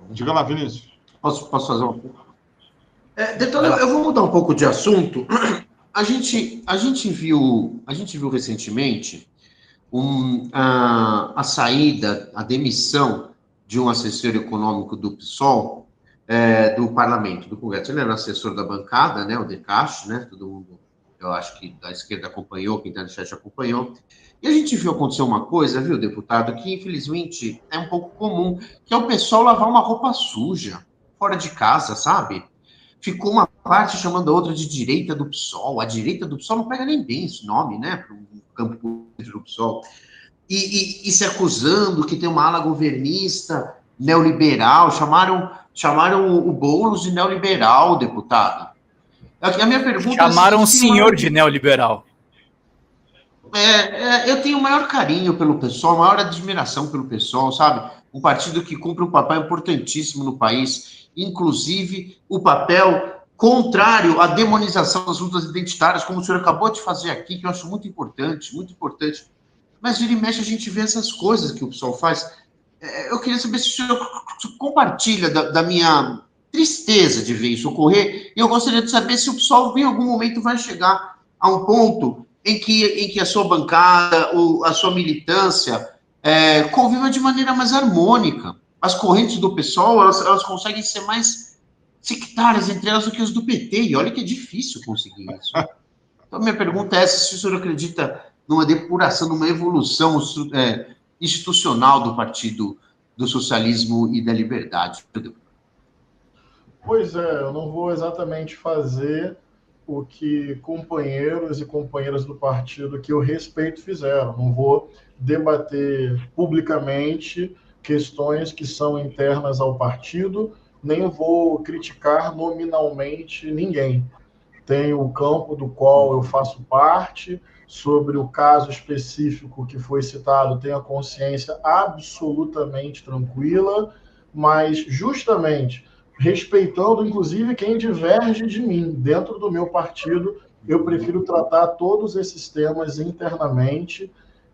Diga lá, Vinícius. Posso fazer uma... Detona, eu vou mudar um pouco de assunto. A gente viu recentemente a saída, a demissão de um assessor econômico do PSOL, do parlamento, do Congresso. Ele era assessor da bancada, né, o De Castro, né, todo mundo, eu acho que da esquerda acompanhou, quem está no chat acompanhou. E a gente viu acontecer uma coisa, viu, deputado, que infelizmente é um pouco comum, que é o pessoal lavar uma roupa suja fora de casa, sabe? Ficou uma parte chamando a outra de direita do PSOL. A direita do PSOL não pega nem bem esse nome, né, para o campo político do PSOL. E se acusando que tem uma ala governista neoliberal, chamaram o Boulos de neoliberal, deputado. A minha pergunta Chamaram é o senhor de neoliberal. Eu tenho o maior carinho pelo PSOL, a maior admiração pelo PSOL, sabe? Um partido que cumpre um papel importantíssimo no país, inclusive o papel contrário à demonização das lutas identitárias, como o senhor acabou de fazer aqui, que eu acho muito importante, muito importante. Mas vira e mexe a gente vê essas coisas que o PSOL faz. Eu queria saber se o senhor compartilha da minha tristeza de ver isso ocorrer, e eu gostaria de saber se o PSOL em algum momento vai chegar a um ponto em que a sua bancada, ou a sua militância, conviva de maneira mais harmônica. As correntes do PSOL, elas conseguem ser mais sectárias entre elas do que as do PT, e olha que é difícil conseguir isso. Então, minha pergunta é essa, se o senhor acredita numa depuração, numa evolução institucional do Partido do Socialismo e da Liberdade. Pois é, eu não vou exatamente fazer o que companheiros e companheiras do partido que eu respeito fizeram. Não vou debater publicamente questões que são internas ao partido, nem vou criticar nominalmente ninguém. Tenho o campo do qual eu faço parte, sobre o caso específico que foi citado, tenho a consciência absolutamente tranquila, mas justamente respeitando, inclusive, quem diverge de mim. Dentro do meu partido, eu prefiro tratar todos esses temas internamente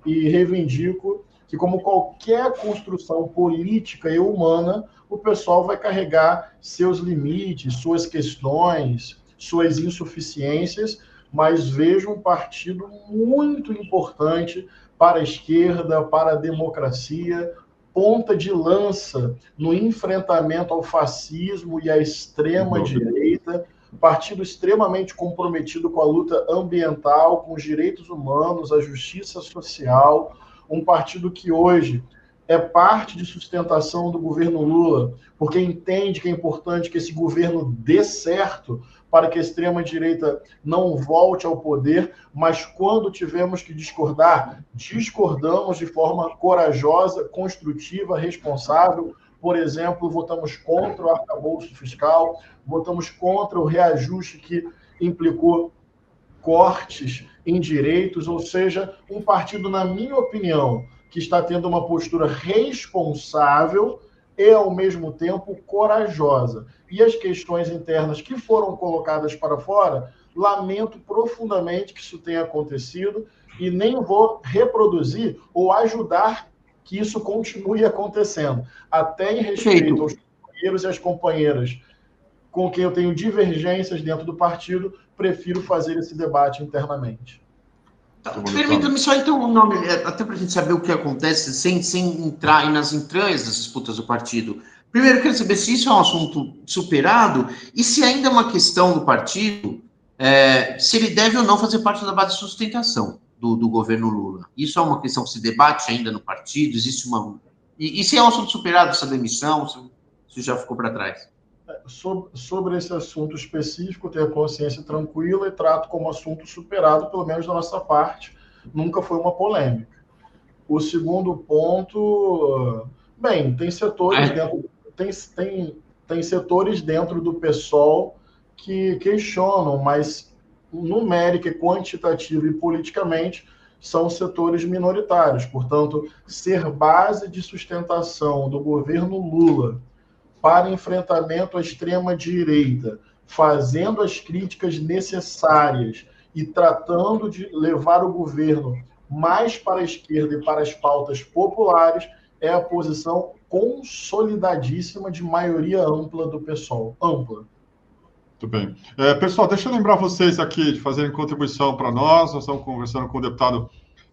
e reivindico que, como qualquer construção política e humana, o pessoal vai carregar seus limites, suas questões, suas insuficiências, mas vejo um partido muito importante para a esquerda, para a democracia, ponta de lança no enfrentamento ao fascismo e à extrema-direita, partido extremamente comprometido com a luta ambiental, com os direitos humanos, a justiça social, um partido que hoje é parte de sustentação do governo Lula, porque entende que é importante que esse governo dê certo para que a extrema-direita não volte ao poder, mas quando tivemos que discordar, discordamos de forma corajosa, construtiva, responsável. Por exemplo, votamos contra o arcabouço fiscal, votamos contra o reajuste que implicou cortes em direitos, ou seja, um partido, na minha opinião, que está tendo uma postura responsável e, ao mesmo tempo, corajosa. E as questões internas que foram colocadas para fora, lamento profundamente que isso tenha acontecido e nem vou reproduzir ou ajudar que isso continue acontecendo. Até em respeito aos companheiros e às companheiras com quem eu tenho divergências dentro do partido, prefiro fazer esse debate internamente. Permita-me só, então, o nome, até para a gente saber o que acontece, sem entrar nas entranhas das disputas do partido. Primeiro, eu quero saber se isso é um assunto superado e se ainda é uma questão do partido, se ele deve ou não fazer parte da base de sustentação do governo Lula. Isso é uma questão que se debate ainda no partido? Existe uma... E se é um assunto superado, essa demissão, se já ficou para trás? Sobre esse assunto específico, tenho a consciência tranquila e trato como assunto superado, pelo menos da nossa parte, nunca foi uma polêmica. O segundo ponto, bem, tem setores dentro do PSOL que questionam, mas numérica, quantitativa e politicamente são setores minoritários. Portanto, ser base de sustentação do governo Lula para enfrentamento à extrema-direita, fazendo as críticas necessárias e tratando de levar o governo mais para a esquerda e para as pautas populares, é a posição consolidadíssima de maioria ampla do PSOL. Ampla. Muito bem. Pessoal, deixa eu lembrar vocês aqui de fazerem contribuição para nós. Nós estamos conversando com o deputado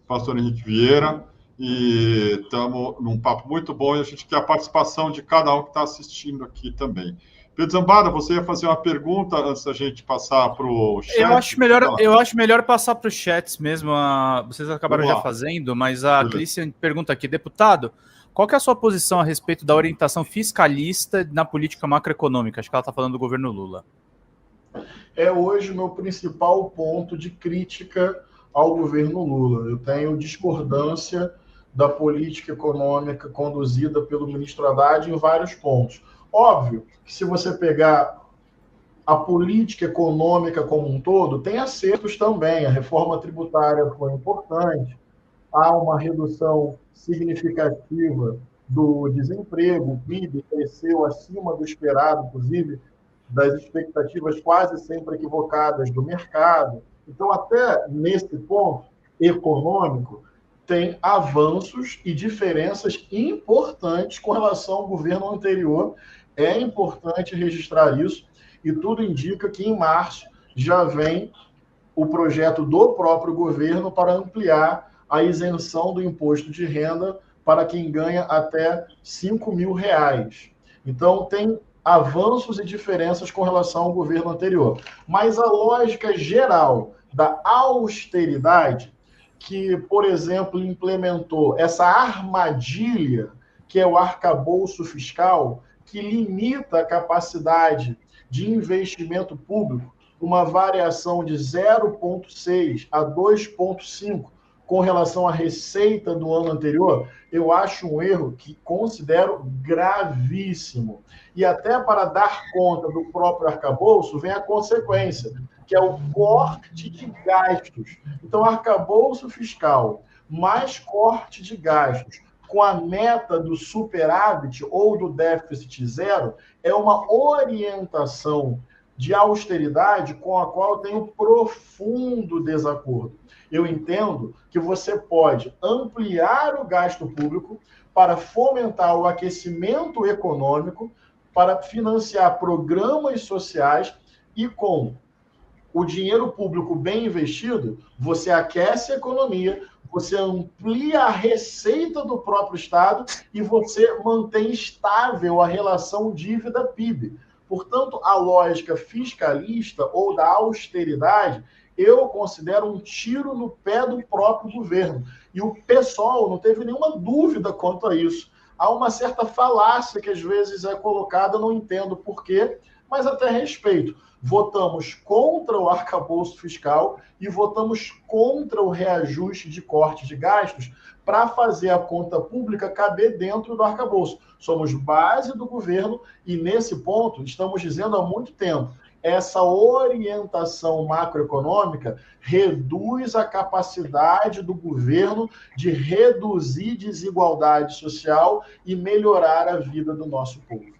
Pastor Henrique Vieira e estamos num papo muito bom e a gente quer a participação de cada um que está assistindo aqui também. Pedro Zambada, você ia fazer uma pergunta antes da gente passar para o chat? Eu acho melhor passar para os chats mesmo. Vocês acabaram já fazendo, mas a Clícia pergunta aqui, deputado, qual que é a sua posição a respeito da orientação fiscalista na política macroeconômica? Acho que ela está falando do governo Lula. É hoje o meu principal ponto de crítica ao governo Lula. Eu tenho discordância da política econômica conduzida pelo ministro Haddad em vários pontos. Óbvio que se você pegar a política econômica como um todo, tem acertos também. A reforma tributária foi importante, há uma redução significativa do desemprego, o PIB cresceu acima do esperado, inclusive das expectativas quase sempre equivocadas do mercado. Então, até nesse ponto econômico, tem avanços e diferenças importantes com relação ao governo anterior. É importante registrar isso, e tudo indica que em março já vem o projeto do próprio governo para ampliar a isenção do imposto de renda para quem ganha até R$ 5.000. Então, tem avanços e diferenças com relação ao governo anterior. Mas a lógica geral da austeridade, que, por exemplo, implementou essa armadilha, que é o arcabouço fiscal, que limita a capacidade de investimento público, uma variação de 0,6 a 2,5 com relação à receita do ano anterior, eu acho um erro que considero gravíssimo. E até para dar conta do próprio arcabouço, vem a consequência, que é o corte de gastos. Então, arcabouço fiscal mais corte de gastos com a meta do superávit ou do déficit zero é uma orientação de austeridade com a qual eu tenho profundo desacordo. Eu entendo que você pode ampliar o gasto público para fomentar o aquecimento econômico, para financiar programas sociais e com o dinheiro público bem investido, você aquece a economia, você amplia a receita do próprio Estado e você mantém estável a relação dívida-PIB. Portanto, a lógica fiscalista ou da austeridade, eu considero um tiro no pé do próprio governo. E o PSOL não teve nenhuma dúvida quanto a isso. Há uma certa falácia que às vezes é colocada, não entendo por quê, mas até respeito. Votamos contra o arcabouço fiscal e votamos contra o reajuste de corte de gastos para fazer a conta pública caber dentro do arcabouço. Somos base do governo e, nesse ponto, estamos dizendo há muito tempo, essa orientação macroeconômica reduz a capacidade do governo de reduzir desigualdade social e melhorar a vida do nosso povo.